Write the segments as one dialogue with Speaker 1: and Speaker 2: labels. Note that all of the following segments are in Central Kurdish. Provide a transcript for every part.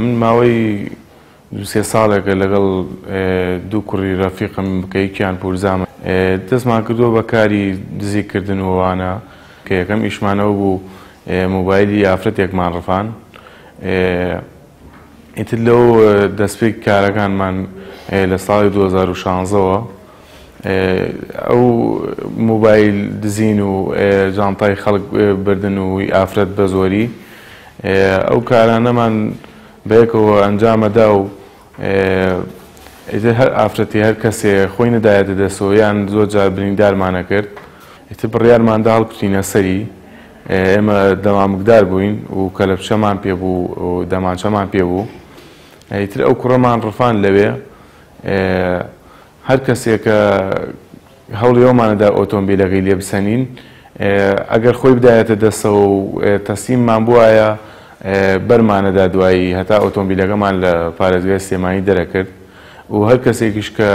Speaker 1: من ماوەی دوو-سێ ساڵێکە لەگەڵ دوو کوڕی ڕەفیقم کە یەکیان پورزامە دەستمان کردووە بە کاری دزیکردن و وانە کە یەکەم ئیشمانەوە بوو مۆبایلی ئافرەتێکمان ڕفان. ئیتر لەو دەستپێکی کارەکانمان لە ساڵی 2016ەوە ئەو مۆبایل دزین و جانتای خەڵک بردن و ئافرەت بە زۆری ئەو کارانەمان بەیەکەوە ئەنجامەدا و ئیتر هەر ئافرەتی هەر کەسێ خۆی نەدایەتە دەستەوە یان زۆر جار بریندارمانە کرد. ئیتر بڕیارماندا هەڵکوتینە سەری. ئێمە دەمامکدار بووین و کەلەپچەمان پێبوو و دەمانچەمان پێبوو. ئیتر ئەو کوڕەمان ڕفان لەوێ هەر کەسێک کە هەوڵی ئەومانەدا ئۆتۆمبیلەکەی لێ بسەنین ئەگەر خۆی بدایەتە دەستەوە و تەسلیممان بووایە بەرمانەدا دوایی هەتا ئۆتۆمبیلەکەمان لە پارێزگای سلێمانی دەرەکرد و هەر کەسێکیش کە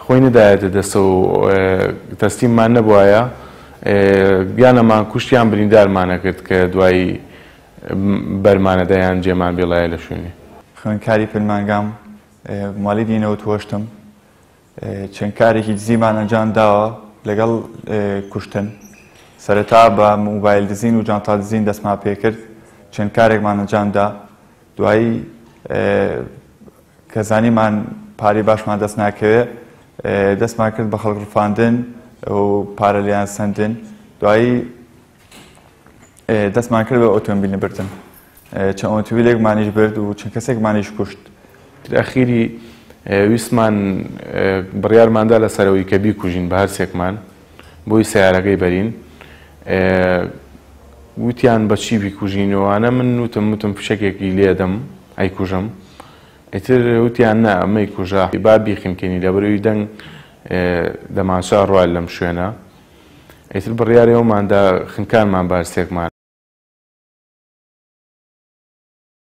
Speaker 1: خۆی نەدایەتە دەستەوە و تەسلیممان نەبووایە گیانەمان کوشتیان بریندارمانە کرد کە دوایی بەرمانەدایان جێمان بێڵایە لە شوێنێ.
Speaker 2: خوێندکاری فیلمانگام ماڵی دینەوە توەشتم چەند کارێکی دزیمان ئەنجام داوە لەگەڵ کوشتن. سەرەتا بە مۆبایل دزین و جانتا دزین دەستمان پێ کرد چەند کارێکمان ئەنجامدا دوایی کە زانیمان پارەی باشمان دەست ناکەوێت دەستمان کرد بە خەڵک ڕفاندن و پارە لیان سەندن دوایی دەستمان کرد بە ئۆتۆمبیل بردن چەند ئۆتۆمبیلێکمانیش برد و چەند کەسێکمانیش کوشت.
Speaker 1: ئەخیری ویسمان بڕیارماندا لە سەرەوەی کە بیکوژین بە هەرسێکمان بۆی سیارەکەی بەرین وتیان بەچی بیکوژینەوەوانە من وتم فشەکێکی لێدەم ئەیکوژم ئیتر وتیان نا ئەمەی کوژا با بیخیمکەنی لە بەرەوەی دەنگ دەمانچا ڕوال لەم شوێنە ئیتر بڕیاری ئەوماندا خنکانمان بارسێکمان